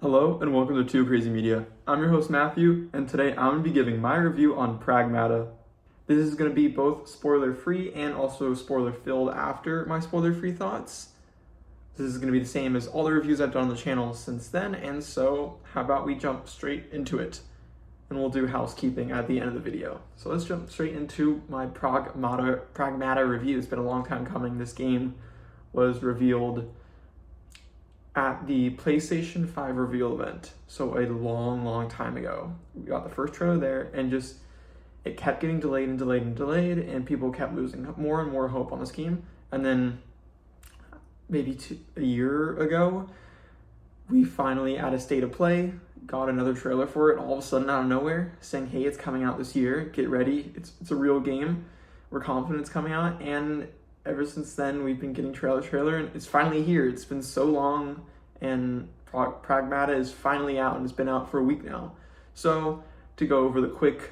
Hello and welcome to 2CrazyMedia. I'm your host Matthew, and today I'm going to be giving my review on Pragmata. This is going to be both spoiler-free and also spoiler-filled after my spoiler-free thoughts. This is going to be the same as all the reviews I've done on the channel since then, and so how about we jump straight into it? And we'll do housekeeping at the end of the video. So let's jump straight into my Pragmata review. It's been a long time coming. This game was revealed at the PlayStation 5 reveal event, so a long time ago. We got the first trailer there, and just it kept getting delayed, and people kept losing more and more hope on this game. And then maybe a year ago, we finally, at a state of play, got another trailer for it all of a sudden out of nowhere, saying, hey, it's coming out this year, get ready, it's a real game, we're confident it's coming out. And ever since then, we've been getting trailer, and it's finally here. It's been so long, and Pragmata is finally out, and it's been out for a week now. So, to go over the quick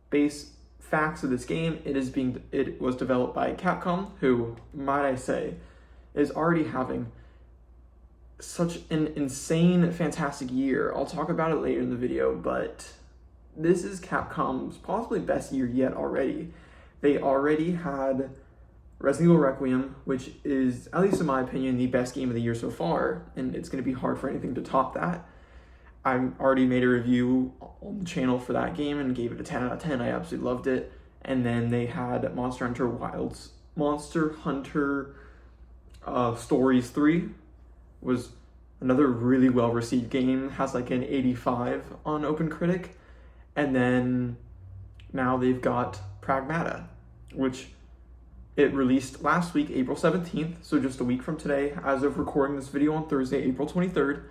base facts of this game, it was developed by Capcom, who, might I say, is already having such an insane, fantastic year. I'll talk about it later in the video, but this is Capcom's possibly best year yet already. They already had Resident Evil Requiem, which is, at least in my opinion, the best game of the year so far, and it's going to be hard for anything to top that. I already made a review on the channel for that game and gave it a 10 out of 10. I absolutely loved it. And then they had Monster Hunter Stories 3 was another really well-received game, has like an 85 on OpenCritic. And then now they've got Pragmata, which it released last week, April 17th, so just a week from today, as of recording this video on Thursday, April 23rd.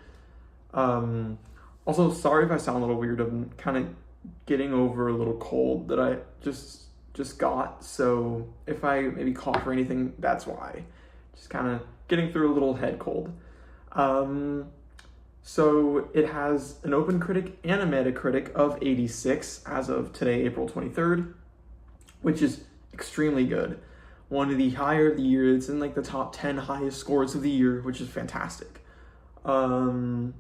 Also, sorry if I sound a little weird. I'm kind of getting over a little cold that I just got, so if I maybe cough or anything, that's why. Just kind of getting through a little head cold. So it has an OpenCritic and a Metacritic of 86 as of today, April 23rd, which is extremely good. One of the higher of the year. It's in like the top 10 highest scores of the year, which is fantastic. I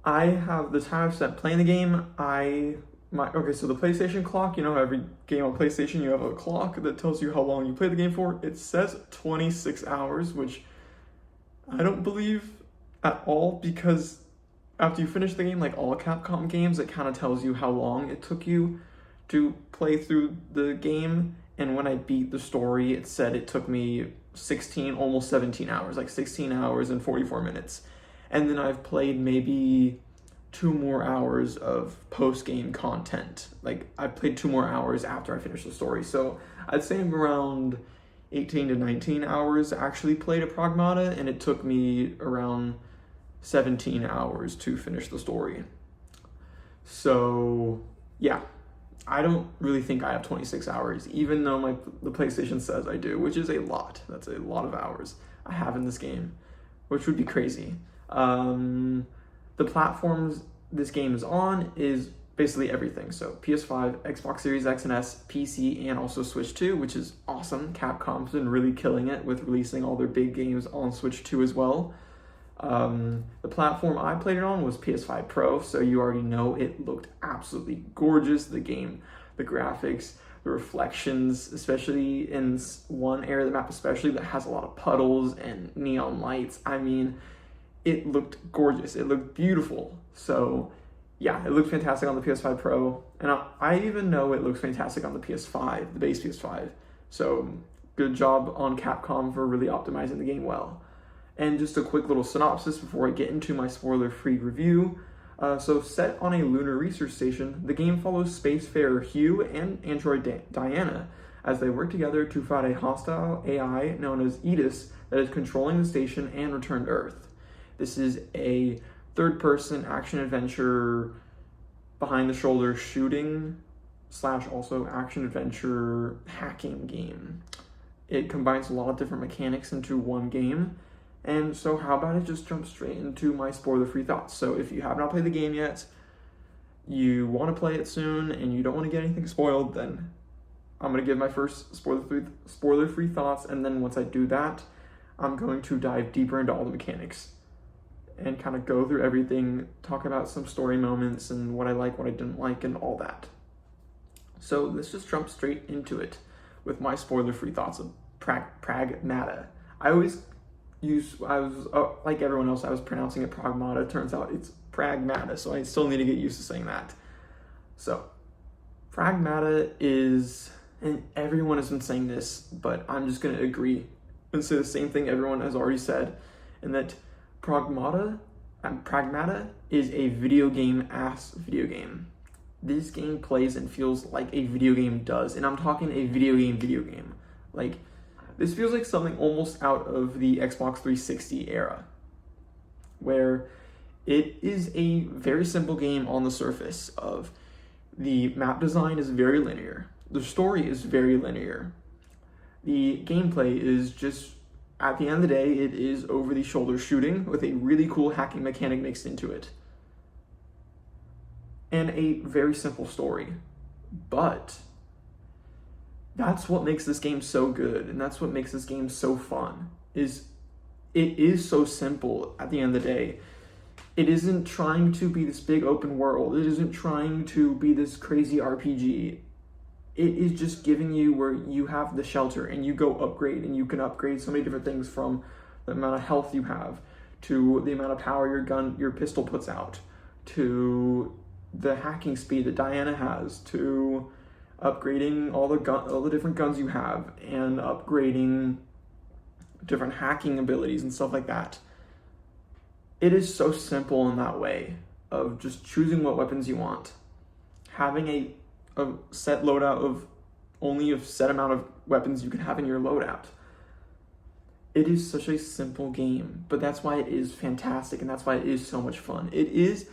have the time I've spent playing the game. So the PlayStation clock, every game on PlayStation, you have a clock that tells you how long you play the game for. It says 26 hours, which I don't believe at all, because after you finish the game, like all Capcom games, it kind of tells you how long it took you to play through the game. And when I beat the story, it said it took me almost 17 hours, like 16 hours and 44 minutes. And then I've played maybe 2 more hours of post-game content. Like, I played 2 more hours after I finished the story. So I'd say I'm around 18 to 19 hours actually played a Pragmata, and it took me around 17 hours to finish the story. So, yeah. I don't really think I have 26 hours, even though the PlayStation says I do, which is a lot. That's a lot of hours I have in this game, which would be crazy. The platforms this game is on is basically everything. So PS5, Xbox Series X and S, PC, and also Switch 2, which is awesome. Capcom's been really killing it with releasing all their big games on Switch 2 as well. The platform I played it on was PS5 Pro, so you already know it looked absolutely gorgeous. The game, the graphics, the reflections, especially in one area of the map especially that has a lot of puddles and neon lights. I mean, it looked gorgeous. It looked beautiful. So yeah, it looked fantastic on the PS5 Pro, and I even know it looks fantastic on the PS5, the base PS5. So good job on Capcom for really optimizing the game well. And just a quick little synopsis before I get into my spoiler-free review. So set on a lunar research station, the game follows spacefarer Hugh and android Diana as they work together to fight a hostile AI known as Edis that is controlling the station and return to Earth. This is a third-person action-adventure, behind-the-shoulder shooting / also action-adventure hacking game. It combines a lot of different mechanics into one game. And so how about I just jump straight into my spoiler-free thoughts. So if you have not played the game yet, you want to play it soon, and you don't want to get anything spoiled, then I'm going to give my first spoiler-free thoughts, and then once I do that, I'm going to dive deeper into all the mechanics. and kind of go through everything, talk about some story moments and what I like, what I didn't like, and all that. So let's just jump straight into it with my spoiler-free thoughts of Pragmata. I was like everyone else, I was pronouncing it Pragmata. Turns out it's Pragmata, so I still need to get used to saying that. So, Pragmata is, and everyone has been saying this, but I'm just going to agree and say the same thing everyone has already said, and that Pragmata is a video game. This game plays and feels like a video game does, and I'm talking a video game. Like, this feels like something almost out of the Xbox 360 era, where it is a very simple game on the surface of the map design is very linear, the story is very linear, the gameplay is just, at the end of the day, it is over-the-shoulder shooting with a really cool hacking mechanic mixed into it, and a very simple story. But that's what makes this game so good, and that's what makes this game so fun, is it is so simple at the end of the day. It isn't trying to be this big open world. It isn't trying to be this crazy RPG. It is just giving you where you have the shelter and you go upgrade, and you can upgrade so many different things, from the amount of health you have, to the amount of power your pistol puts out, to the hacking speed that Diana has, to upgrading all the different guns you have, and upgrading different hacking abilities and stuff like that. It is so simple in that way of just choosing what weapons you want, having a set loadout of only a set amount of weapons you can have in your loadout. It is such a simple game, but that's why it is fantastic, and that's why it is so much fun. It is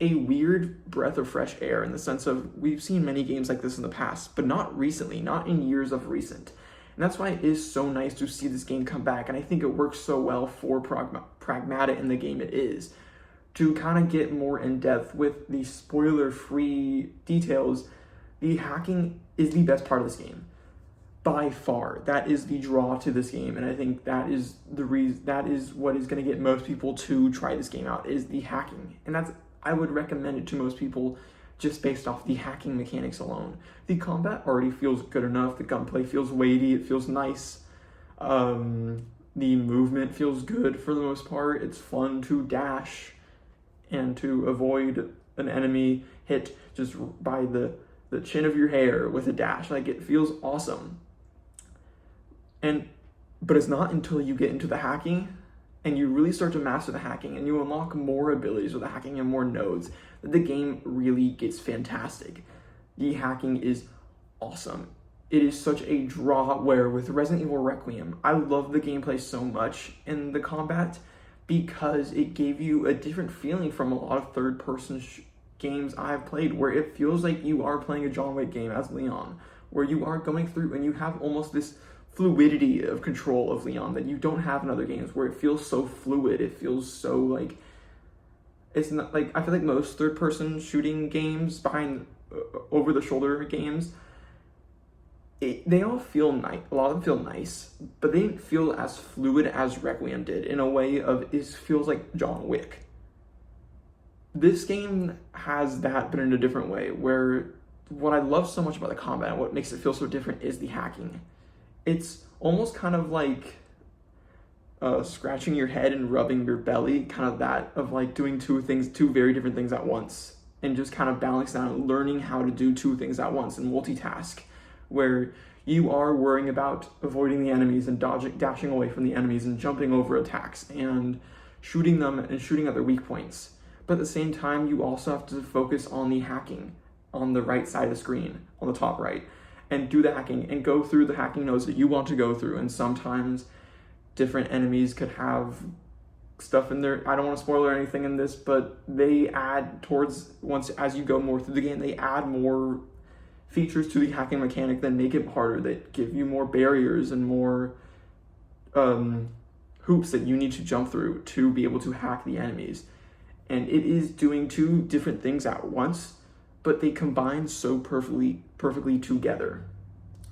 a weird breath of fresh air, in the sense of, we've seen many games like this in the past, but not recently, not in years of recent. And that's why it is so nice to see this game come back, and I think it works so well for Pragmata in the game it is, to kind of get more in depth with the spoiler-free details. The hacking is the best part of this game, by far. That is the draw to this game, and I think that is the reason, that is what is going to get most people to try this game out, is the hacking. And I would recommend it to most people just based off the hacking mechanics alone. The combat already feels good enough. The gunplay feels weighty. It feels nice. The movement feels good for the most part. It's fun to dash and to avoid an enemy hit just by the chin of your hair with a dash. Like, it feels awesome. But it's not until you get into the hacking and you really start to master the hacking and you unlock more abilities with the hacking and more nodes that the game really gets fantastic. The hacking is awesome. It is such a draw, where with Resident Evil Requiem, I love the gameplay so much in the combat, because it gave you a different feeling from a lot of third-person games I've played, where it feels like you are playing a John Wick game as Leon, where you are going through and you have almost this fluidity of control of Leon that you don't have in other games, where it feels so fluid. It feels so like, it's not like, I feel like most third-person shooting games, behind over-the-shoulder games, they all feel nice. A lot of them feel nice, but they didn't feel as fluid as Requiem did, in a way of, it feels like John Wick. This game has that, but in a different way, where what I love so much about the combat and what makes it feel so different is the hacking. It's almost kind of like scratching your head and rubbing your belly, kind of that, of like doing two very different things at once, and just kind of balancing out and learning how to do two things at once and multitask, where you are worrying about avoiding the enemies and dashing away from the enemies and jumping over attacks and shooting them and shooting at their weak points. But at the same time, you also have to focus on the hacking on the right side of the screen, on the top right, and do the hacking and go through the hacking nodes that you want to go through. And sometimes different enemies could have stuff in there. I don't want to spoil anything in this, but they add as you go more through the game, they add more features to the hacking mechanic that make it harder, that give you more barriers and more hoops that you need to jump through to be able to hack the enemies. And it is doing two different things at once, but they combine so perfectly together.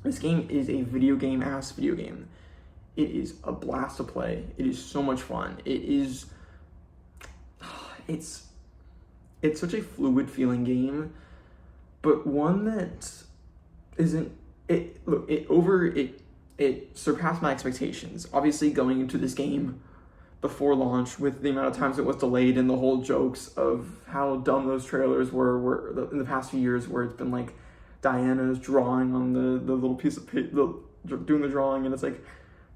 This game is a video game. It is a blast to play. It is so much fun. It is it's such a fluid feeling game, but one that isn't, it surpassed my expectations. Obviously, going into this game before launch, with the amount of times it was delayed and the whole jokes of how dumb those trailers were in the past few years, where it's been like Diana's drawing on the little piece of paper, doing the drawing, and it's like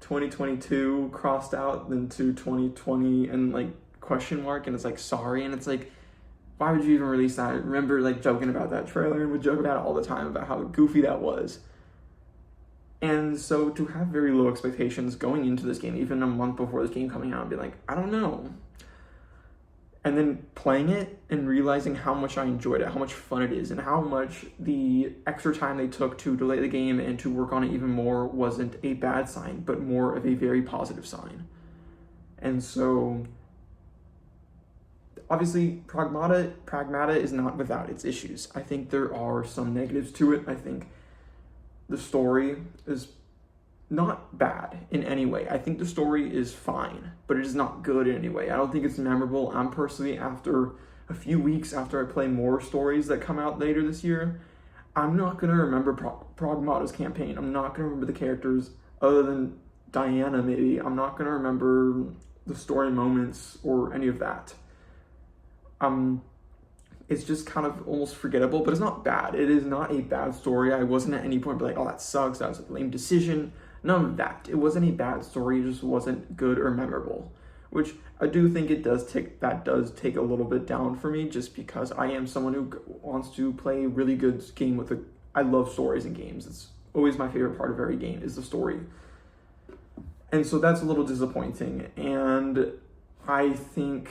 2022 crossed out, then to 2020 and like question mark, and it's like sorry, and it's like, why would you even release that? I remember like joking about that trailer and would joke about it all the time about how goofy that was. And so to have very low expectations going into this game, even a month before this game coming out, and be like, I don't know. And then playing it and realizing how much I enjoyed it, how much fun it is, and how much the extra time they took to delay the game and to work on it even more wasn't a bad sign, but more of a very positive sign. And so, obviously, Pragmata is not without its issues. I think there are some negatives to it. I think the story is not bad in any way. I think the story is fine, but it is not good in any way. I don't think it's memorable. I'm personally, after a few weeks after I play more stories that come out later this year, I'm not going to remember Pragmata's campaign. I'm not going to remember the characters other than Diana, maybe. I'm not going to remember the story moments or any of that. It's just kind of almost forgettable, but it's not bad. It is not a bad story. I wasn't at any point like, oh, that sucks, that was a lame decision. None of that. It wasn't a bad story, it just wasn't good or memorable. Which I do think does take a little bit down for me, just because I am someone who wants to play a really good game I love stories in games. It's always my favorite part of every game is the story. And so that's a little disappointing. And I think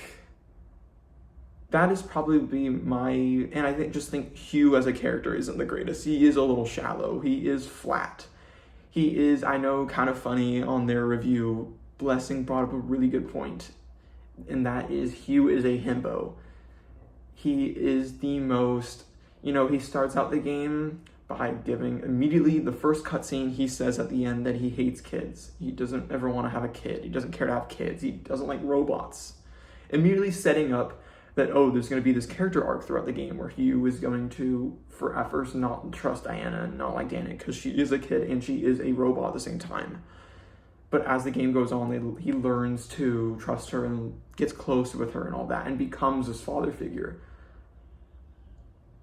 that is probably and I think Hugh as a character isn't the greatest. He is a little shallow. He is flat. He is, I know, kind of funny on their review. Blessing brought up a really good point, and that is Hugh is a himbo. He is the most, he starts out the game by giving immediately the first cutscene. He says at the end that he hates kids. He doesn't ever want to have a kid. He doesn't care to have kids. He doesn't like robots. Immediately setting up that, there's going to be this character arc throughout the game where Hugh is going to, at first, not trust Diana and not like Diana because she is a kid and she is a robot at the same time. But as the game goes on, he learns to trust her and gets close with her and all that and becomes this father figure.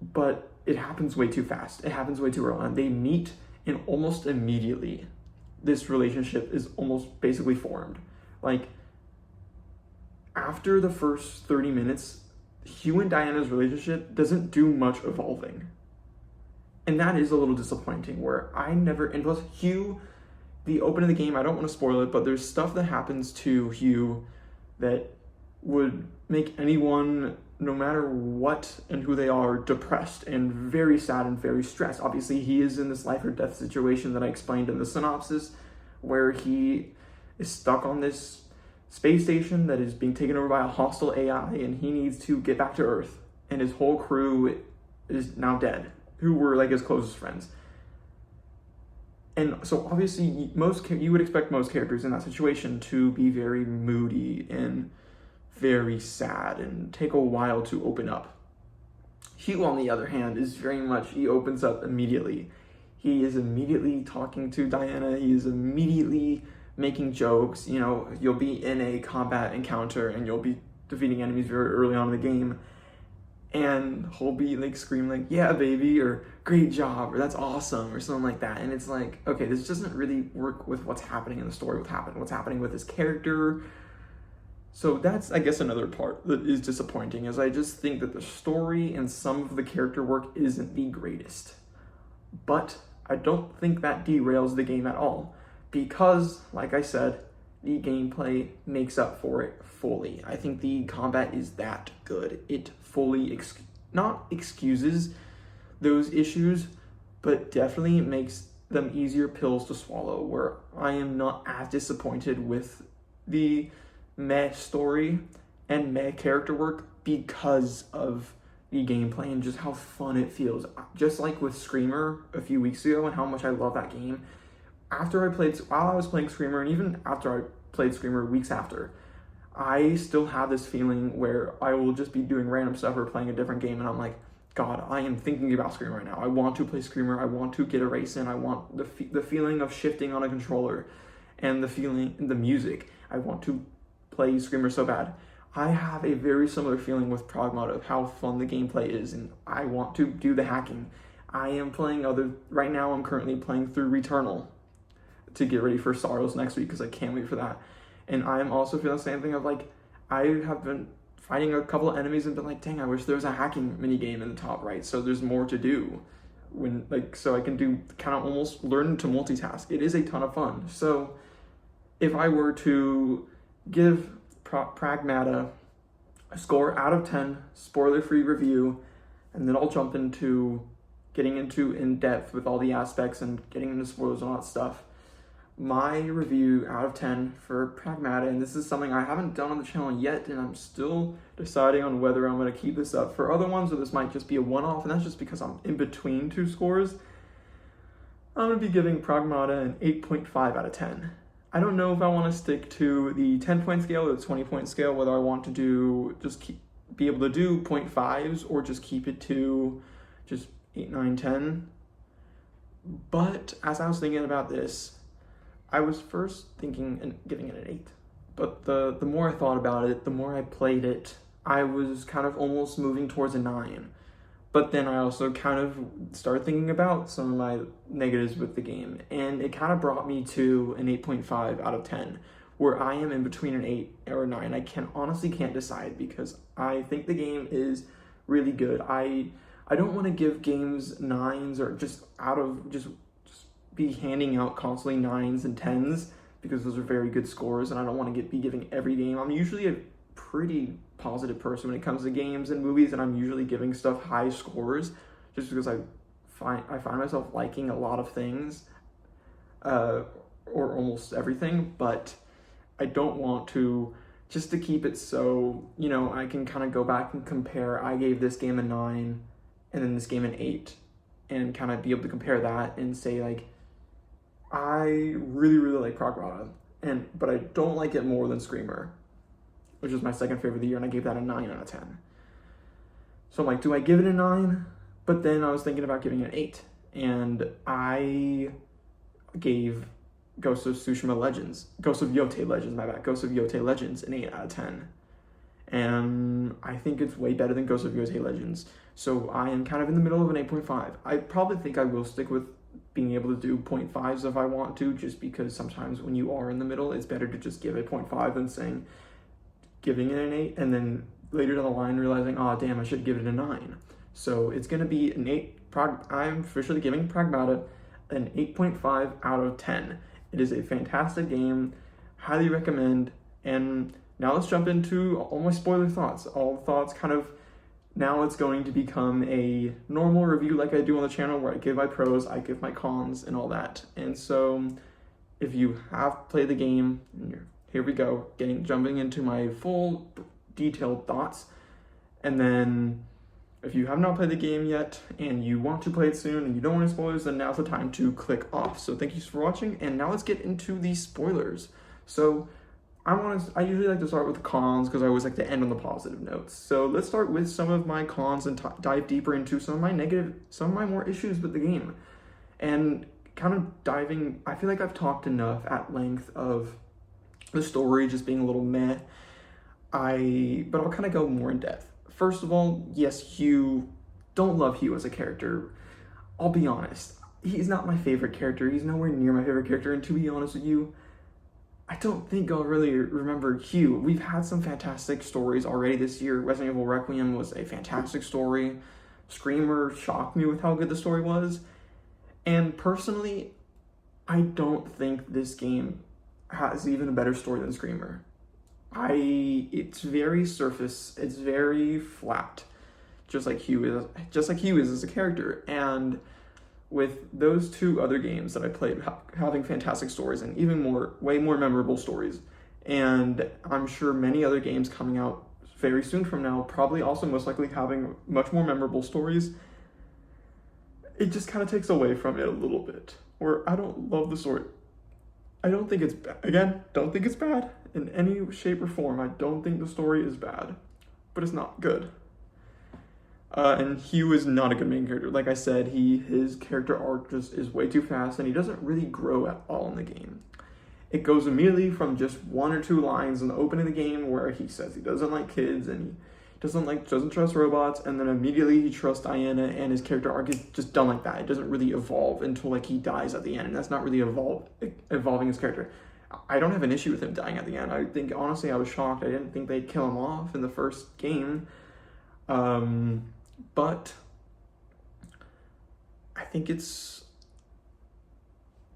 But it happens way too fast. It happens way too early. And they meet, and almost immediately, this relationship is almost basically formed. Like, after the first 30 minutes, Hugh and Diana's relationship doesn't do much evolving. And that is a little disappointing, and plus Hugh, the open of the game, I don't want to spoil it, but there's stuff that happens to Hugh that would make anyone, no matter what and who they are, depressed and very sad and very stressed. Obviously, he is in this life or death situation that I explained in the synopsis, where he is stuck on this space station that is being taken over by a hostile AI, and he needs to get back to Earth, and his whole crew is now dead, who were like his closest friends. And so obviously you would expect most characters in that situation to be very moody and very sad and take a while to open up. Hugh, on the other hand, is very much, he opens up immediately. He is immediately talking to Diana. He is immediately making jokes. You'll be in a combat encounter and you'll be defeating enemies very early on in the game, and he'll be like screaming like, yeah, baby, or great job, or that's awesome, or something like that. And it's like, okay, this doesn't really work with what's happening in the story, what's happening with his character. So that's, I guess, another part that is disappointing, is I just think that the story and some of the character work isn't the greatest. But I don't think that derails the game at all, because, like I said, the gameplay makes up for it fully. I think the combat is that good. It fully not excuses those issues, but definitely makes them easier pills to swallow, where I am not as disappointed with the meh story and meh character work because of the gameplay and just how fun it feels. Just like with Screamer a few weeks ago and how much I love that game. While I was playing Screamer, and even after I played Screamer weeks after, I still have this feeling where I will just be doing random stuff or playing a different game, and I'm like, God, I am thinking about Screamer right now. I want to play Screamer. I want to get a race in. I want the feeling of shifting on a controller, and the music. I want to play Screamer so bad. I have a very similar feeling with Pragmata of how fun the gameplay is, and I want to do the hacking. I am playing right now I'm currently playing through Returnal to get ready for Sorrows next week because I can't wait for that. And I am also feeling the same thing of like, I have been fighting a couple of enemies and been like, dang, I wish there was a hacking mini game in the top right, so there's more to do. So I can do kind of almost learn to multitask. It is a ton of fun. So if I were to give Pragmata a score out of 10, spoiler-free review, and then I'll jump into getting into in-depth with all the aspects and getting into spoilers and all that stuff. My review out of 10 for Pragmata, and this is something I haven't done on the channel yet, and I'm still deciding on whether I'm going to keep this up for other ones, or this might just be a one-off, and that's just because I'm in between two scores. I'm going to be giving Pragmata an 8.5 out of 10. I don't know if I want to stick to the 10-point scale or the 20-point scale, whether I want to be able to do 0.5s or just keep it to just 8, 9, 10. But as I was thinking about this, I was first thinking and giving it an 8. But the more I thought about it, the more I played it, I was kind of almost moving towards a 9. But then I also kind of started thinking about some of my negatives with the game, and it kind of brought me to an 8.5 out of 10, where I am in between an 8 or a 9. I honestly can't decide because I think the game is really good. I don't want to give games 9s or just be handing out constantly 9s and 10s because those are very good scores, and I don't want to be giving every game. I'm usually a pretty positive person when it comes to games and movies, and I'm usually giving stuff high scores just because I find myself liking a lot of things, or almost everything, but I don't want to, just to keep it so, I can kind of go back and compare. I gave this game a 9 and then this game an 8, and kind of be able to compare that and say like, I really, really like Pragmata, but I don't like it more than Screamer, which is my second favorite of the year, and I gave that a 9 out of 10. So I'm like, do I give it a 9? But then I was thinking about giving it an 8, and I gave Ghost of Yotei Legends an 8 out of 10. And I think it's way better than Ghost of Yotei Legends. So I am kind of in the middle of an 8.5. I probably think I will stick with being able to do 0.5s if I want to, just because sometimes when you are in the middle, it's better to just give it 0.5 than giving it an 8, and then later down the line realizing, oh damn, I should give it a 9. So it's going to be an 8. I'm officially giving Pragmata an 8.5 out of 10. It is a fantastic game, highly recommend. And now let's jump into all my spoiler thoughts. All the thoughts now it's going to become a normal review like I do on the channel, where I give my pros, I give my cons, and all that. And so if you have played the game, here we go, jumping into my full detailed thoughts. And then if you have not played the game yet and you want to play it soon and you don't want any spoilers, then now's the time to click off. So thank you for watching, and now let's get into the spoilers. So I usually like to start with the cons because I always like to end on the positive notes. So let's start with some of my cons and dive deeper into some of my more issues with the game. And kind of I feel like I've talked enough at length of the story just being a little meh. But I'll kind of go more in depth. First of all, yes, don't love Hugh as a character. I'll be honest, he's not my favorite character. He's nowhere near my favorite character, and to be honest with you, I don't think I'll really remember Hugh. We've had some fantastic stories already this year. Resident Evil Requiem was a fantastic story. Screamer shocked me with how good the story was. And personally, I don't think this game has even a better story than Screamer. It's very surface, it's very flat, just like Hugh is as a character. And with those two other games that I played having fantastic stories and way more memorable stories, and I'm sure many other games coming out very soon from now probably also most likely having much more memorable stories, it just kind of takes away from it a little bit, where I don't love the story. I don't think it's bad. Again, don't think it's bad. in any shape or form. I don't think the story is bad, but it's not good. And Hugh is not a good main character. Like I said, his character arc just is way too fast, and he doesn't really grow at all in the game. It goes immediately from just 1 or 2 lines in the opening of the game where he says he doesn't like kids and he doesn't trust robots, and then immediately he trusts Diana, and his character arc is just done like that. It doesn't really evolve until like he dies at the end, and that's not really evolving his character. I don't have an issue with him dying at the end. I think honestly I was shocked. I didn't think they'd kill him off in the first game. But I think it's,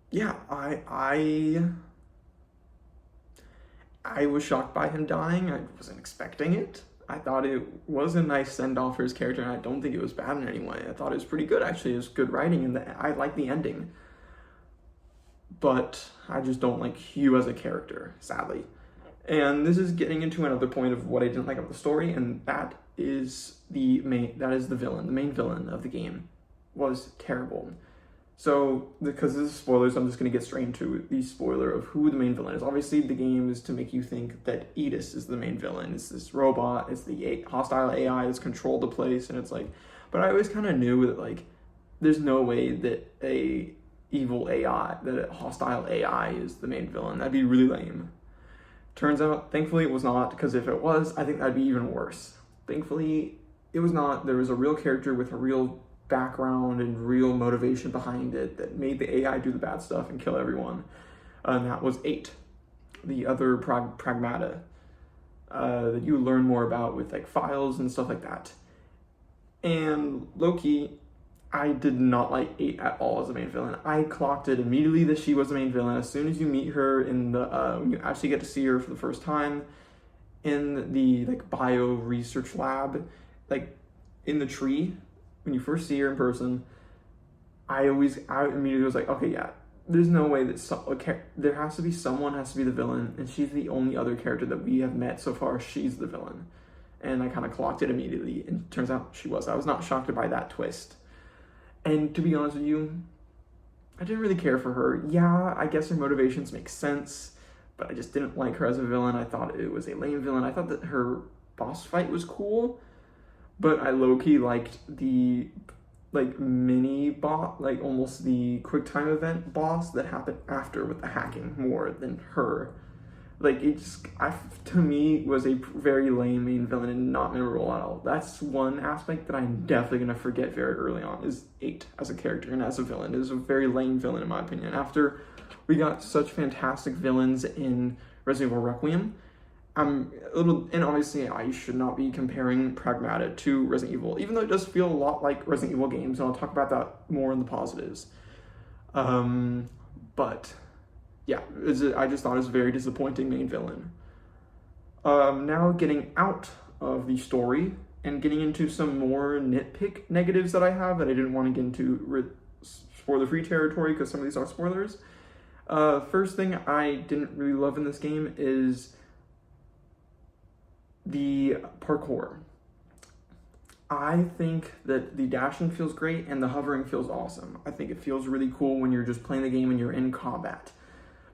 yeah, I was shocked by him dying. I wasn't expecting it. I thought it was a nice send-off for his character, and I don't think it was bad in any way. I thought it was pretty good, actually. It was good writing, and I like the ending. But I just don't like Hugh as a character, sadly. And this is getting into another point of what I didn't like about the story, and that is the villain. The main villain of the game was terrible. So, because this is spoilers, I'm just going to get straight into the spoiler of who the main villain is. Obviously, the game is to make you think that Edis is the main villain. It's this robot, it's the hostile AI that's controlled the place, and it's like, but I always kind of knew that, like, there's no way that a hostile AI is the main villain. That'd be really lame. Turns out, thankfully, it was not, because if it was, I think that'd be even worse. Thankfully, it was not. There was a real character with a real background and real motivation behind it that made the AI do the bad stuff and kill everyone. And that was 8, the other Pragmata, that you learn more about with like files and stuff like that. And Loki, I did not like 8 at all as the main villain. I clocked it immediately that she was the main villain. As soon as you meet her in the, when you actually get to see her for the first time in the like bio research lab, like in the tree, when you first see her in person, I immediately was like, okay, yeah, there's no way that there has to be someone has to be the villain, and she's the only other character that we have met so far. She's the villain. And I kind of clocked it immediately, and it turns out she was. I was not shocked by that twist. And to be honest with you, I didn't really care for her. Yeah, I guess her motivations make sense, but I just didn't like her as a villain. I thought it was a lame villain. I thought that her boss fight was cool, but I low-key liked the like mini boss, like almost the quick time event boss that happened after with the hacking more than her. Like it just, to me, was a very lame main villain and not memorable at all. That's one aspect that I'm definitely gonna forget very early on, is 8 as a character and as a villain. It is a very lame villain in my opinion. After we got such fantastic villains in Resident Evil Requiem, I'm a little, and obviously I should not be comparing Pragmata to Resident Evil, even though it does feel a lot like Resident Evil games, and I'll talk about that more in the positives. But yeah, I just thought it was a very disappointing main villain. Now getting out of the story and getting into some more nitpick negatives that I have that I didn't want to get into spoiler-free territory because some of these are spoilers. First thing I didn't really love in this game is the parkour. I think that the dashing feels great and the hovering feels awesome. I think it feels really cool when you're just playing the game and you're in combat.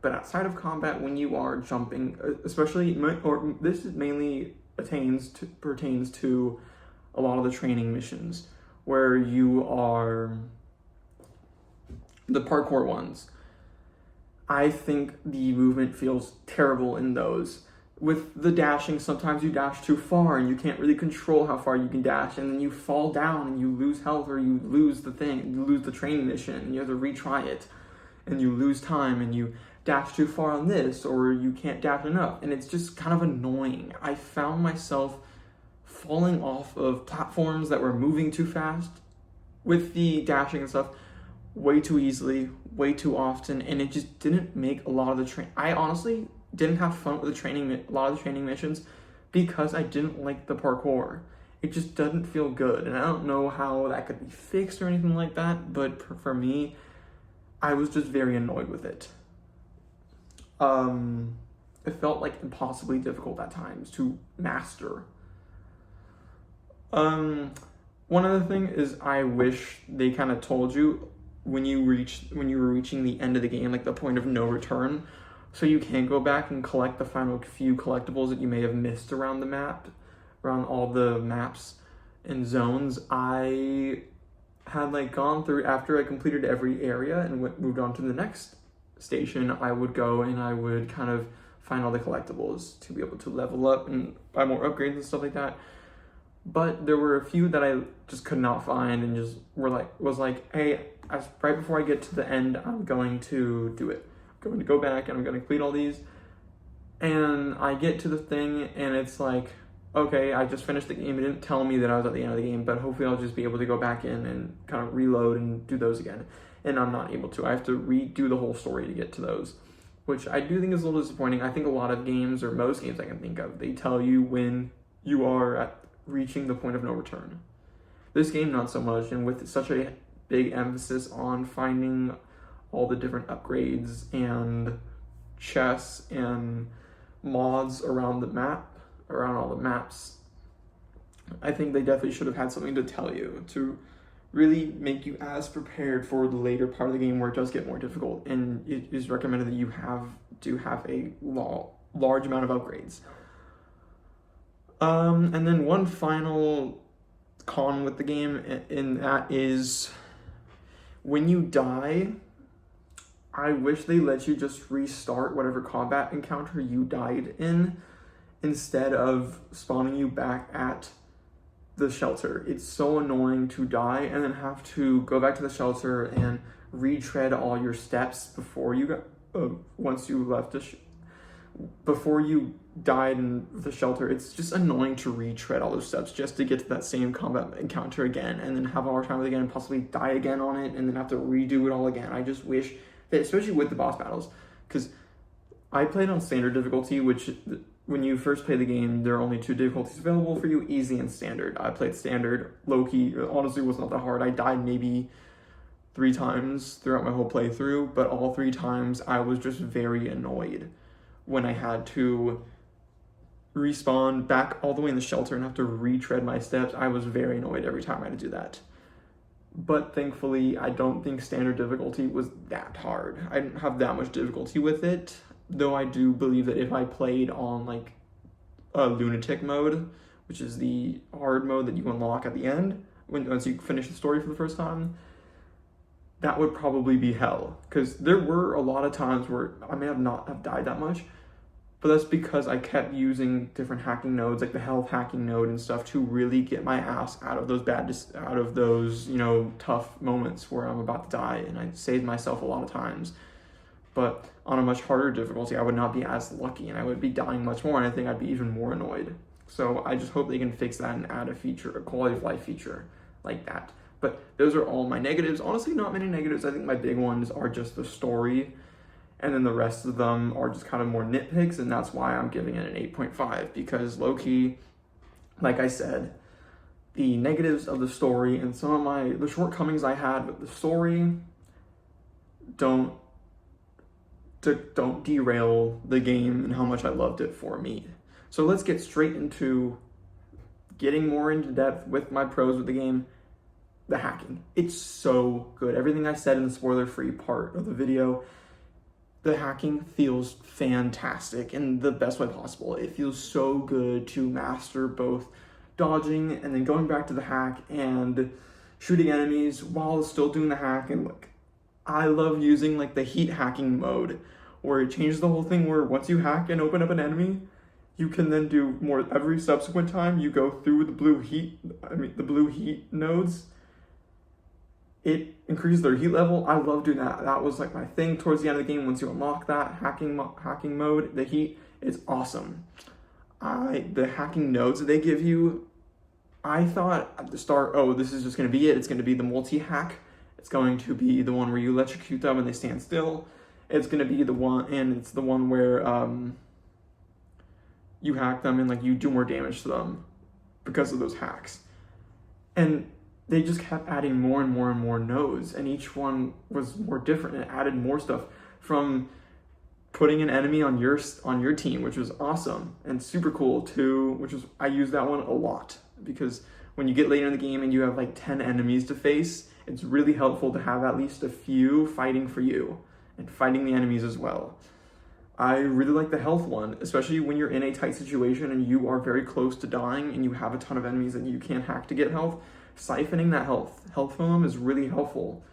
But outside of combat, when you are jumping, especially, or this mainly pertains to a lot of the training missions where you are the parkour ones. I think the movement feels terrible in those. With the dashing, sometimes you dash too far and you can't really control how far you can dash, and then you fall down and you lose health, or you lose the training mission and you have to retry it, and you lose time and you dash too far on this, or you can't dash enough, and it's just kind of annoying. I found myself falling off of platforms that were moving too fast with the dashing and stuff way too easily, way too often, and it just didn't make a lot of the I honestly didn't have fun with a lot of the training missions because I didn't like the parkour. It just doesn't feel good, and I don't know how that could be fixed or anything like that, but for me, I was just very annoyed with it. It felt like impossibly difficult at times to master. One other thing is I wish they kind of told you when you were reaching the end of the game, like the point of no return. so you can go back and collect the final few collectibles that you may have missed around the map, around all the maps and zones. I had like gone through, after I completed every area and moved on to the next station, I would go and I would kind of find all the collectibles to be able to level up and buy more upgrades and stuff like that. But there were a few that I just could not find and just was like, hey, right before I get to the end, I'm going to do it. I'm going to go back and I'm going to complete all these. And I get to the thing and it's like, okay, I just finished the game. It didn't tell me that I was at the end of the game, but hopefully I'll just be able to go back in and kind of reload and do those again. And I'm not able to. I have to redo the whole story to get to those, which I do think is a little disappointing. I think a lot of games, or most games I can think of, they tell you when you are at reaching the point of no return. This game, not so much, and with such a big emphasis on finding all the different upgrades and chests and mods around the map, around all the maps, I think they definitely should have had something to tell you to really make you as prepared for the later part of the game where it does get more difficult, and it is recommended that you have a large amount of upgrades. And then one final con with the game, and that is when you die, I wish they let you just restart whatever combat encounter you died in instead of spawning you back at the shelter. It's so annoying to die and then have to go back to the shelter and retread all your steps before you got, once you left before you died in the shelter. It's just annoying to retread all those steps just to get to that same combat encounter again and then have a hard time with it again and possibly die again on it and then have to redo it all again. I just wish that, especially with the boss battles, because I played on standard difficulty, which when you first play the game, there are only 2 difficulties available for you, easy and standard. I played standard. Low-key, honestly, was not that hard. I died maybe 3 times throughout my whole playthrough, but all 3 times I was just very annoyed when I had to respawn back all the way in the shelter and have to retread my steps. I was very annoyed every time I had to do that. But thankfully, I don't think standard difficulty was that hard. I didn't have that much difficulty with it, though I do believe that if I played on like a lunatic mode, which is the hard mode that you unlock at the end, once you finish the story for the first time, that would probably be hell. Because there were a lot of times where I may have not have died that much, but that's because I kept using different hacking nodes, like the health hacking node and stuff, to really get my ass out of those tough moments where I'm about to die, and I saved myself a lot of times. But on a much harder difficulty, I would not be as lucky, and I would be dying much more, and I think I'd be even more annoyed. So I just hope they can fix that and add a feature, a quality of life feature like that. But those are all my negatives. Honestly, not many negatives. I think my big ones are just the story, and then the rest of them are just kind of more nitpicks, and that's why I'm giving it an 8.5, because low-key, like I said, the negatives of the story and some of the shortcomings I had with the story don't derail the game and how much I loved it for me. So let's get straight into getting more into depth with my pros with the game. The hacking. It's so good. Everything I said in the spoiler-free part of the video, the hacking feels fantastic in the best way possible. It feels so good to master both dodging and then going back to the hack and shooting enemies while still doing the hack. And look, I love using like the heat hacking mode, where it changes the whole thing where once you hack and open up an enemy, you can then do more every subsequent time you go through the blue heat nodes. It increases their heat level. I love doing that. That was like my thing towards the end of the game. Once you unlock that hacking mode, the heat, it's awesome. The hacking nodes that they give you, I thought at the start, oh, this is just going to be it. It's going to be the multi-hack. It's going to be the one where you electrocute them and they stand still. It's going to be the one where you hack them and like you do more damage to them because of those hacks. And they just kept adding more and more and more nodes, and each one was more different and added more stuff, from putting an enemy on your team, which was awesome and super cool, to I use that one a lot, because when you get later in the game and you have like 10 enemies to face, it's really helpful to have at least a few fighting for you and fighting the enemies as well. I really like the health one, especially when you're in a tight situation and you are very close to dying and you have a ton of enemies that you can't hack to get health. Siphoning that health from them is really helpful.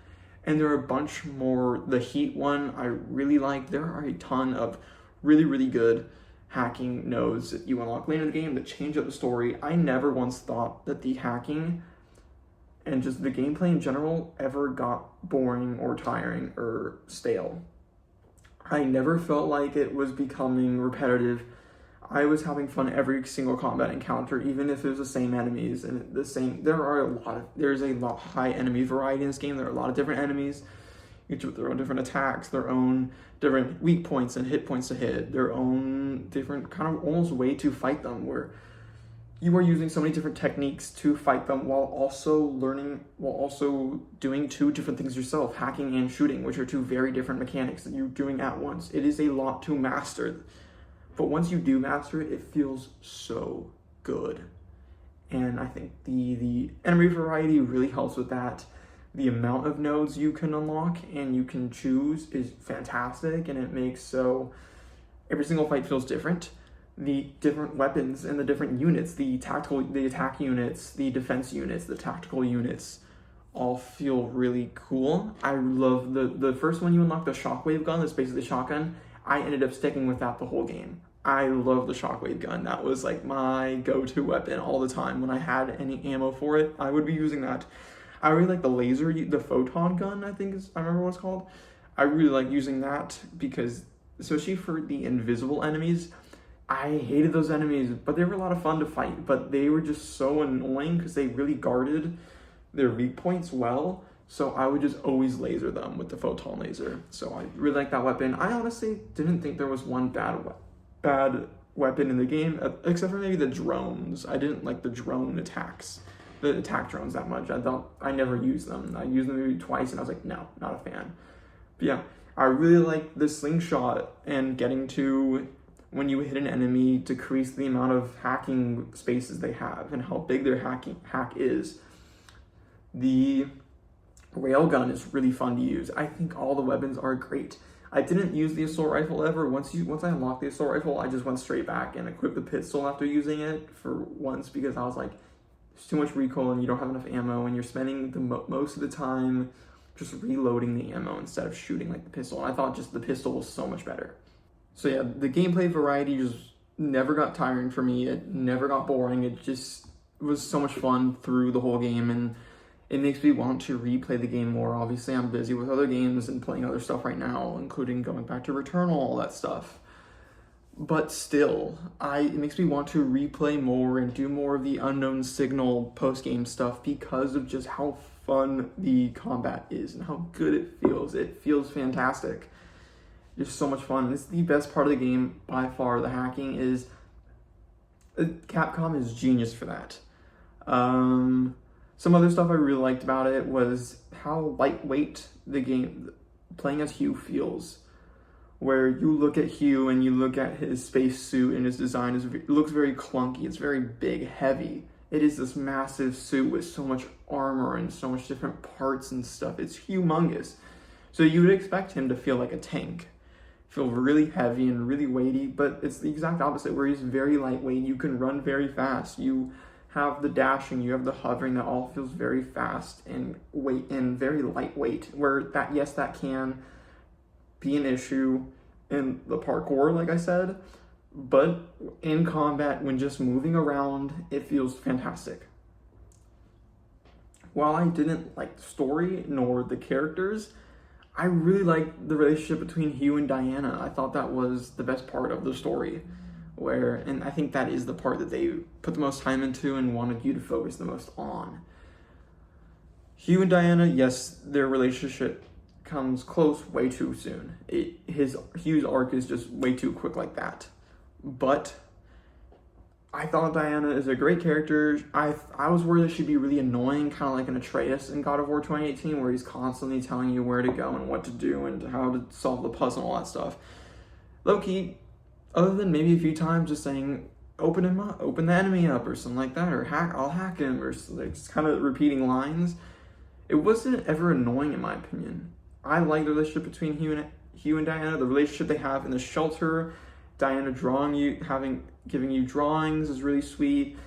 And there are a bunch more. The heat one I really like. There are a ton of really, really good hacking nodes that you unlock later in the game that change up the story. I never once thought that the hacking and just the gameplay in general ever got boring or tiring or stale. I never felt like it was becoming repetitive. I was having fun every single combat encounter, even if it was the same enemies and the same. There's a lot high enemy variety in this game. There are a lot of different enemies, each with their own different attacks, their own different weak points and hit points to hit, their own different kind of almost way to fight them, where you are using so many different techniques to fight them while also doing two different things yourself, hacking and shooting, which are two very different mechanics that you're doing at once. It is a lot to master. But once you do master it, it feels so good. And I think the enemy variety really helps with that. The amount of nodes you can unlock and you can choose is fantastic, and it makes so every single fight feels different. The different weapons and the different units, the attack units, the defense units, the tactical units, all feel really cool. I love the first one you unlock, the shockwave gun, that's basically the shotgun. I ended up sticking with that the whole game. I love the shockwave gun. That was like my go-to weapon all the time. When I had any ammo for it, I would be using that. I really like the laser, the photon gun, I remember what it's called. I really like using that because, especially for the invisible enemies, I hated those enemies, but they were a lot of fun to fight, but they were just so annoying because they really guarded their weak points well. So I would just always laser them with the photon laser. So I really like that weapon. I honestly didn't think there was one bad weapon in the game, except for maybe the drones. I didn't like the drone attacks, the attack drones that much. I never used them. I used them maybe twice and I was like, no, not a fan. But yeah, I really like the slingshot and getting to, when you hit an enemy, decrease the amount of hacking spaces they have and how big their hack is. The railgun is really fun to use. I think all the weapons are great. I didn't use the assault rifle ever. Once I unlocked the assault rifle, I just went straight back and equipped the pistol after using it for once, because I was like, there's too much recoil and you don't have enough ammo and you're spending most of the time just reloading the ammo instead of shooting like the pistol. And I thought just the pistol was so much better. So yeah, the gameplay variety just never got tiring for me. It never got boring. It just was so much fun through the whole game, and it makes me want to replay the game more. Obviously, I'm busy with other games and playing other stuff right now, including going back to Returnal, all that stuff. But still, it makes me want to replay more and do more of the Unknown Signal post-game stuff because of just how fun the combat is and how good it feels. It feels fantastic. It's so much fun. It's the best part of the game by far. The hacking is... Capcom is genius for that. Some other stuff I really liked about it was how lightweight the game, playing as Hugh, feels. Where you look at Hugh and you look at his space suit and his design, it looks very clunky. It's very big, heavy. It is this massive suit with so much armor and so much different parts and stuff. It's humongous. So you would expect him to feel like a tank. Feel really heavy and really weighty, but it's the exact opposite, where he's very lightweight. You can run very fast. You have the dashing, you have the hovering, that all feels very fast and very lightweight, where that can be an issue in the parkour, like I said, but in combat, when just moving around, it feels fantastic. While I didn't like the story nor the characters, I really liked the relationship between Hugh and Diana. I thought that was the best part of the story, and I think that is the part that they put the most time into and wanted you to focus the most on. Hugh and Diana, yes, their relationship comes close way too soon. Hugh's arc is just way too quick like that. But I thought Diana is a great character. I was worried that she'd be really annoying, kind of like an Atreus in God of War 2018, where he's constantly telling you where to go and what to do and how to solve the puzzle and all that stuff. Low-key, other than maybe a few times just saying, open the enemy up or something like that, or I'll hack him, or like just kind of repeating lines, it wasn't ever annoying in my opinion. I like the relationship between Hugh Hugh and Diana, the relationship they have in the shelter, Diana giving you drawings is really sweet.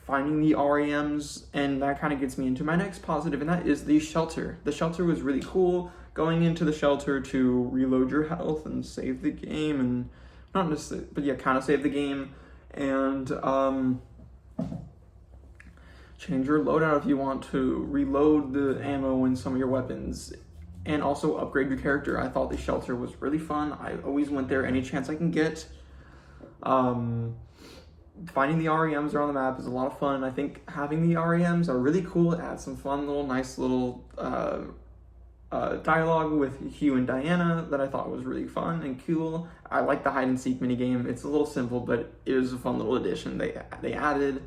Finding the RAMs, and that kind of gets me into my next positive, and that is the shelter. The shelter was really cool. Going into the shelter to reload your health and save the game, and not necessarily, but yeah, kind of save the game, and change your loadout if you want to, reload the ammo in some of your weapons, and also upgrade your character. I thought the shelter was really fun. I always went there any chance I can get. Finding the REMs around the map is a lot of fun. I think having the REMs are really cool. It adds some fun nice little dialogue with Hugh and Diana that I thought was really fun and cool. I like the hide and seek minigame. It's a little simple, but it was a fun little addition they added.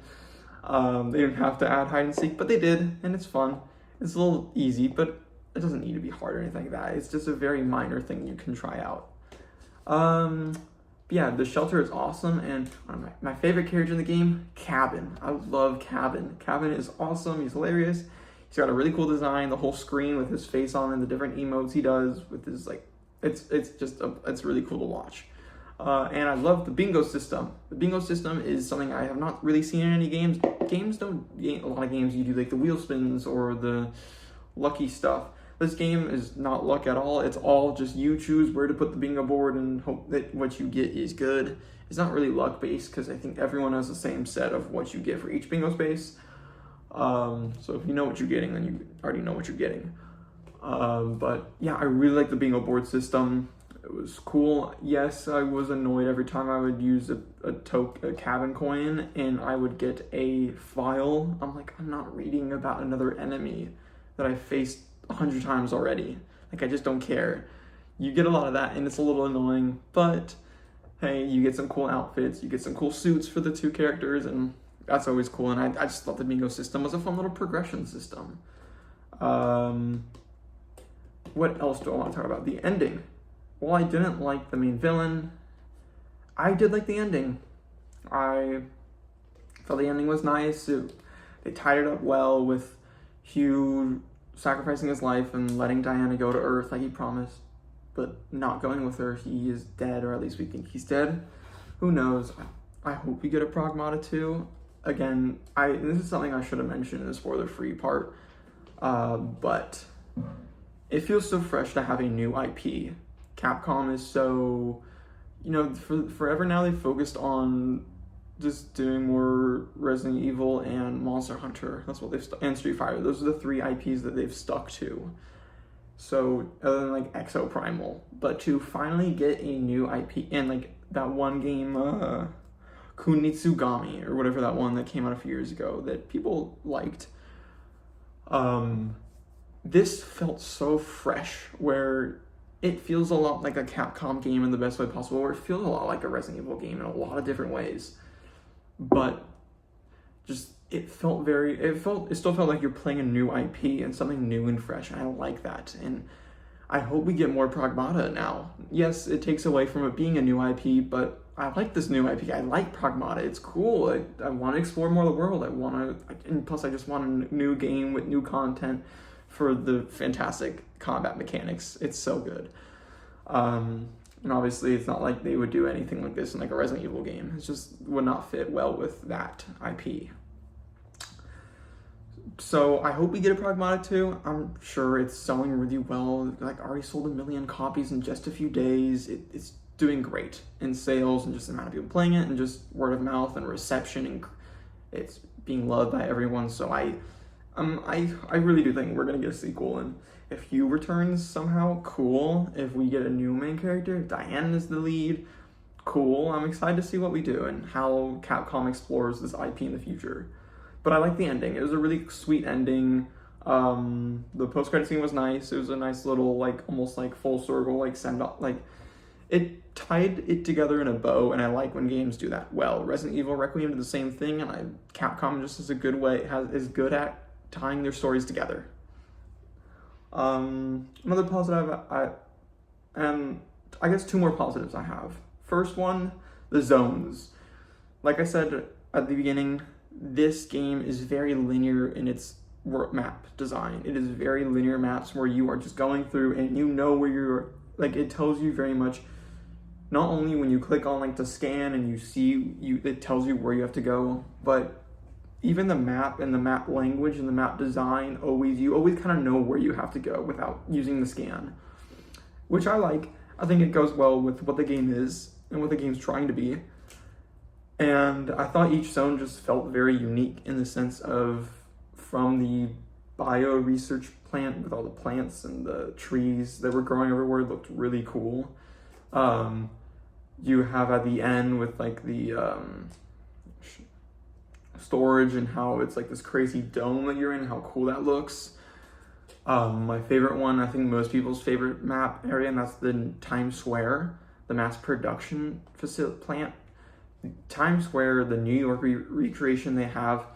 They didn't have to add hide and seek, but they did, and it's fun. It's a little easy, but it doesn't need to be hard or anything like that. It's just a very minor thing you can try out. Yeah, the shelter is awesome, and one of my favorite character in the game, Cabin. I love Cabin. Cabin is awesome. He's hilarious. He's got a really cool design. The whole screen with his face on and the different emotes he does with his it's really cool to watch. And I love the bingo system. The bingo system is something I have not really seen in any games. A lot of games you do like the wheel spins or the lucky stuff. This game is not luck at all. It's all just you choose where to put the bingo board and hope that what you get is good. It's not really luck based because I think everyone has the same set of what you get for each bingo space. So if you know what you're getting, then you already know what you're getting. But yeah, I really like the bingo board system. It was cool. Yes, I was annoyed every time I would use a cabin coin and I would get a file. I'm like, I'm not reading about another enemy that I faced 100 times already. Like, I just don't care. You get a lot of that and it's a little annoying, but hey, you get some cool outfits, you get some cool suits for the two characters, and that's always cool. And I just thought the bingo system was a fun little progression system. What else do I want to talk about? The ending. While I didn't like the main villain, I did like the ending. I thought the ending was nice. They tied it up well with Hugh sacrificing his life and letting Diana go to Earth like he promised, but not going with her. He is dead, or at least we think he's dead. Who knows? I hope we get a Pragmata 2. Again, this is something I should have mentioned in the spoiler-free part, but it feels so fresh to have a new IP. Capcom is so, forever now they've focused on just doing more Resident Evil and Monster Hunter. That's what and Street Fighter. Those are the 3 IPs that they've stuck to. So, other than like Exo Primal. But to finally get a new IP, and like that one game, Kunitsugami, or whatever that one that came out a few years ago that people liked. This felt so fresh, where it feels a lot like a Capcom game in the best way possible, where it feels a lot like a Resident Evil game in a lot of different ways. But just, it still felt like you're playing a new IP and something new and fresh, and I like that. And I hope we get more Pragmata now. Yes, it takes away from it being a new IP, but I like this new IP. I like Pragmata. It's cool. I want to explore more of the world. And plus I just want a new game with new content for the fantastic combat mechanics. It's so good. And obviously it's not like they would do anything like this in like a Resident Evil game. It just would not fit well with that IP. So I hope we get a Pragmata 2. I'm sure it's selling really well. Like, already sold 1 million copies in just a few days. It's doing great in sales and just the amount of people playing it and just word of mouth and reception, and it's being loved by everyone. So I really do think we're gonna get a sequel, and if Hugh returns somehow, cool. If we get a new main character, if Diane is the lead, cool. I'm excited to see what we do and how Capcom explores this IP in the future. But I like the ending. It was a really sweet ending. The post-credit scene was nice. It was a nice little, like, almost like full circle, like send-off. Like, it tied it together in a bow, and I like when games do that well. Resident Evil Requiem did the same thing, and Capcom just is good at tying their stories together. Another positive, I guess 2 more positives I have. First one, the zones. Like I said at the beginning, this game is very linear in its map design. It is very linear maps where you are just going through and you know where like it tells you very much, not only when you click on like to scan and it tells you where you have to go, but even the map and the map language and the map design, you always kind of know where you have to go without using the scan, which I like. I think it goes well with what the game is and what the game's trying to be. And I thought each zone just felt very unique in the sense of, from the bio research plant with all the plants and the trees that were growing everywhere, looked really cool. You have at the end with like the storage and how it's like this crazy dome that you're in, how cool that looks. My favorite one, I think most people's favorite map area, and that's the Times Square, the mass production facility plant. Times Square, the New York recreation they have,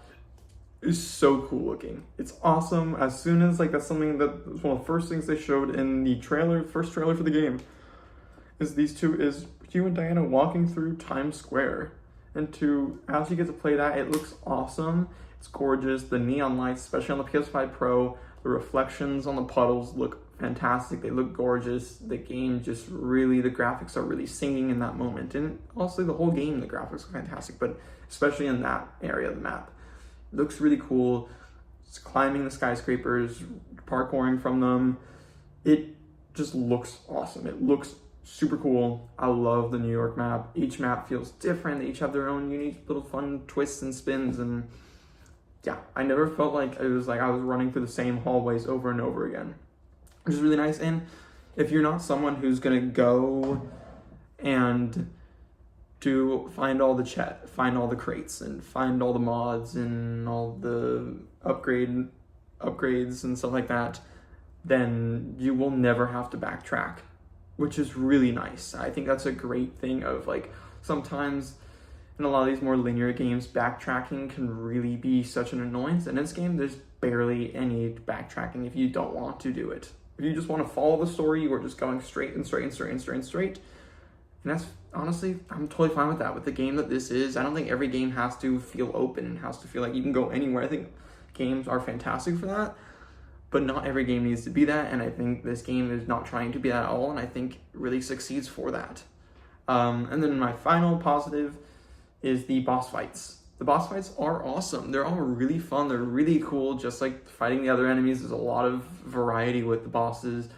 is so cool looking. It's awesome. As soon as like that's something that was one of the first things they showed in the first trailer for the game, is Hugh and Diana walking through Times Square. And as you get to play that, it looks awesome. It's gorgeous. The neon lights, especially on the PS5 Pro, the reflections on the puddles look fantastic. They look gorgeous. The game the graphics are really singing in that moment. And also the whole game, the graphics are fantastic, but especially in that area of the map. It looks really cool. It's climbing the skyscrapers, parkouring from them. It just looks awesome. It looks super cool. I love the New York map. Each map feels different. They each have their own unique little fun twists and spins, and yeah, I never felt like it was like I was running through the same hallways over and over again, which is really nice. And if you're not someone who's gonna go and find all the crates and find all the mods and all the upgrades and stuff like that, then you will never have to backtrack, which is really nice. I think that's a great thing of like, sometimes in a lot of these more linear games, backtracking can really be such an annoyance. And in this game, there's barely any backtracking if you don't want to do it. If you just want to follow the story, you are just going straight and straight and straight and straight and straight. And that's, honestly, I'm totally fine with that. With the game that this is, I don't think every game has to feel open and has to feel like you can go anywhere. I think games are fantastic for that, but not every game needs to be that, and I think this game is not trying to be that at all, and I think it really succeeds for that. And then my final positive is the boss fights. The boss fights are awesome. They're all really fun. They're really cool. Just like fighting the other enemies, there's a lot of variety with the bosses.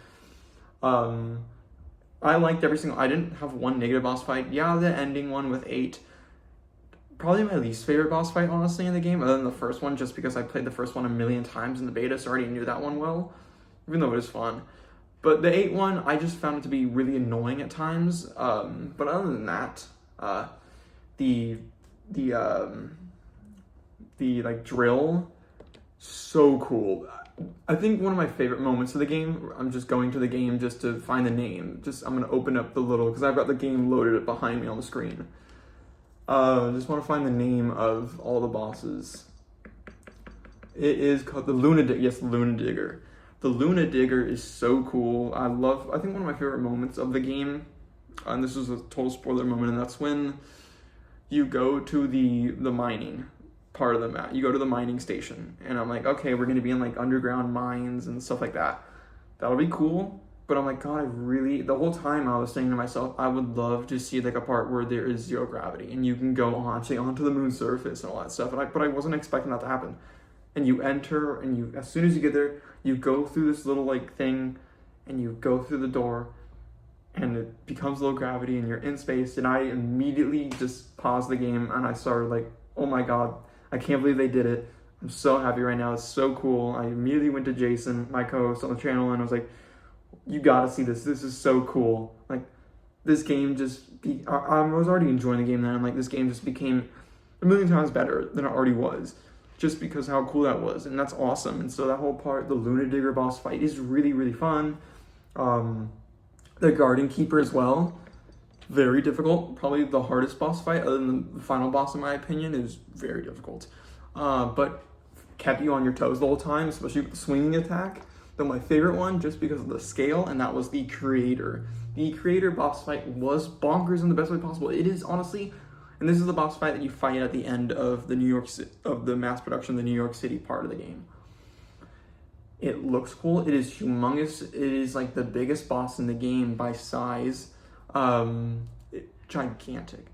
I liked I didn't have one negative boss fight. Yeah, the ending one with 8. Probably my least favorite boss fight, honestly, in the game, other than the first one, just because I played the first one a million times in the beta, so I already knew that one well, even though it was fun. But the 8 one, I just found it to be really annoying at times. But other than that, the like drill, so cool. I think one of my favorite moments of the game, I'm just going to the game just to find the name. I'm gonna open up because I've got the game loaded up behind me on the screen. Just want to find the name of all the bosses. It is called the Luna Digger. Yes, Luna Digger. The Luna Digger is so cool. I think one of my favorite moments of the game, and this is a total spoiler moment, and that's when you go to the mining part of the map. You go to the mining station, and I'm like, okay, we're gonna be in like underground mines and stuff like that. That'll be cool. But I'm like, God, the whole time I was saying to myself, I would love to see like a part where there is zero gravity and you can go onto the moon's surface and all that stuff. But I wasn't expecting that to happen. And you enter, and as soon as you get there, you go through this little like thing, and you go through the door, and it becomes low gravity, and you're in space. And I immediately just paused the game, and I started like, oh my God, I can't believe they did it. I'm so happy right now. It's so cool. I immediately went to Jason, my co-host on the channel, and I was like, you gotta see this. This is so cool. Like, this game I was already enjoying the game then. I'm like, this game just became a million times better than it already was, just because how cool that was. And that's awesome. And so that whole part, the Luna Digger boss fight, is really, really fun. The Garden Keeper as well. Very difficult. Probably the hardest boss fight, other than the final boss, in my opinion, is very difficult. But kept you on your toes the whole time, especially with the swinging attack. Though my favorite one, just because of the scale, and that was the Creator. The Creator boss fight was bonkers in the best way possible. It is honestly, and this is the boss fight that you fight at the end of the mass production, the New York City part of the game. It looks cool. It is humongous. It is like the biggest boss in the game by size. Gigantic.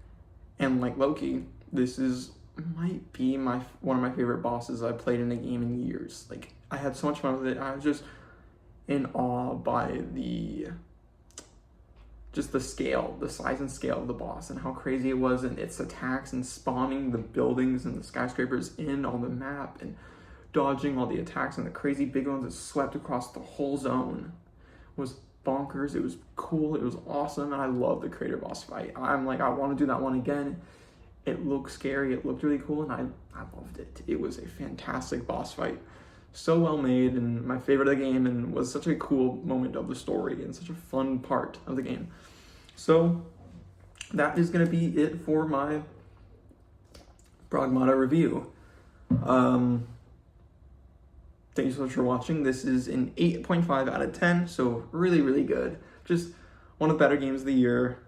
And like Loki, this might be one of my favorite bosses I've played in a game in years. Like, I had so much fun with it. I was just in awe by the scale, the size and scale of the boss and how crazy it was, and its attacks and spawning the buildings and the skyscrapers in on the map and dodging all the attacks and the crazy big ones that swept across the whole zone was bonkers. It was cool. It was awesome. And I love the crater boss fight. I'm like, I want to do that one again. It looked scary. It looked really cool. And I loved it. It was a fantastic boss fight. So well made and my favorite of the game, and was such a cool moment of the story and such a fun part of the game. So that is going to be it for my Pragmata review. Thank you so much for watching. This is an 8.5 out of 10, so really, really good. Just one of the better games of the year.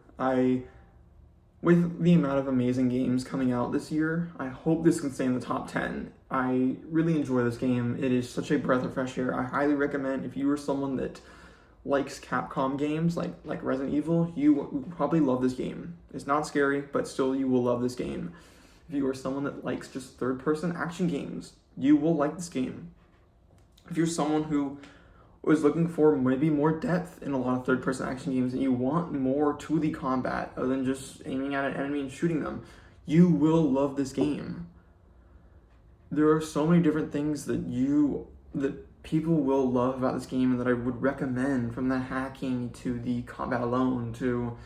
With the amount of amazing games coming out this year, I hope this can stay in the top 10. I really enjoy this game. It is such a breath of fresh air. I highly recommend, if you are someone that likes Capcom games like Resident Evil, you will probably love this game. It's not scary, but still you will love this game. If you are someone that likes just third-person action games, you will like this game. If you're someone who was looking for maybe more depth in a lot of third-person action games and you want more to the combat other than just aiming at an enemy and shooting them, you will love this game. There are so many different things that people will love about this game and that I would recommend, from the hacking to the combat alone to...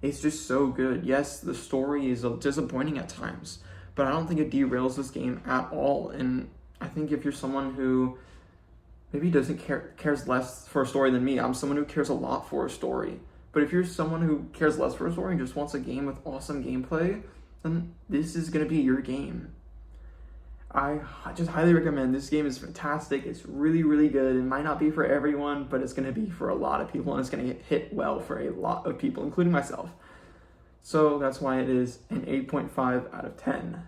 It's just so good. Yes, the story is disappointing at times, but I don't think it derails this game at all. And I think if you're someone who maybe cares less for a story than me, I'm someone who cares a lot for a story. But if you're someone who cares less for a story and just wants a game with awesome gameplay, then this is going to be your game. I just highly recommend. This game is fantastic. It's really, really good. It might not be for everyone, but it's going to be for a lot of people, and it's going to hit well for a lot of people, including myself. So that's why it is an 8.5 out of 10.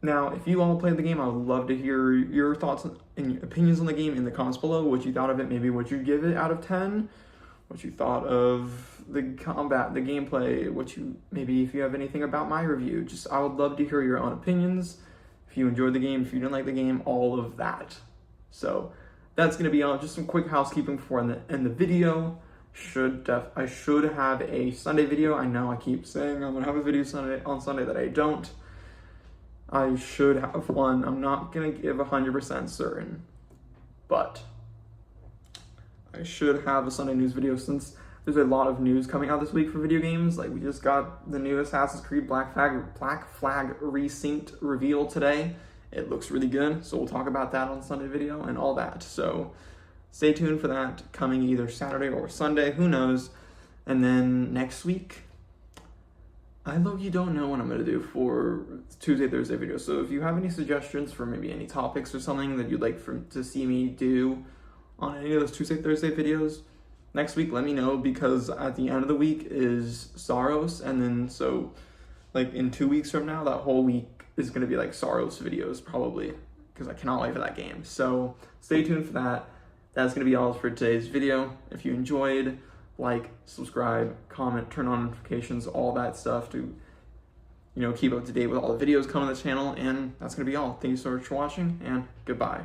Now, if you all played the game, I would love to hear your thoughts and opinions on the game in the comments below. What you thought of it, maybe what you'd give it out of 10, what you thought of the combat, the gameplay, maybe if you have anything about my review. I would love to hear your own opinions. If you enjoyed the game, if you didn't like the game, all of that. So that's going to be all. Just some quick housekeeping before I end the video. I should have a Sunday video. I know I keep saying I'm going to have a video on Sunday that I don't. I should have one. I'm not going to give 100% certain, but I should have a Sunday news video, since there's a lot of news coming out this week for video games. Like, we just got the new Assassin's Creed Black Flag Resynced reveal today. It looks really good, so we'll talk about that on Sunday video and all that. So stay tuned for that, coming either Saturday or Sunday, who knows. And then next week, I low-key don't know what I'm going to do for Tuesday, Thursday videos. So if you have any suggestions for maybe any topics or something that you'd like to see me do on any of those Tuesday, Thursday videos, next week, let me know, because at the end of the week is Saros, and then so like in 2 weeks from now, that whole week is going to be like Saros videos probably, because I cannot wait for that game. So stay tuned for that. That's going to be all for today's video. If you enjoyed, like, subscribe, comment, turn on notifications, all that stuff to, keep up to date with all the videos coming to the channel. And that's going to be all. Thank you so much for watching, and goodbye.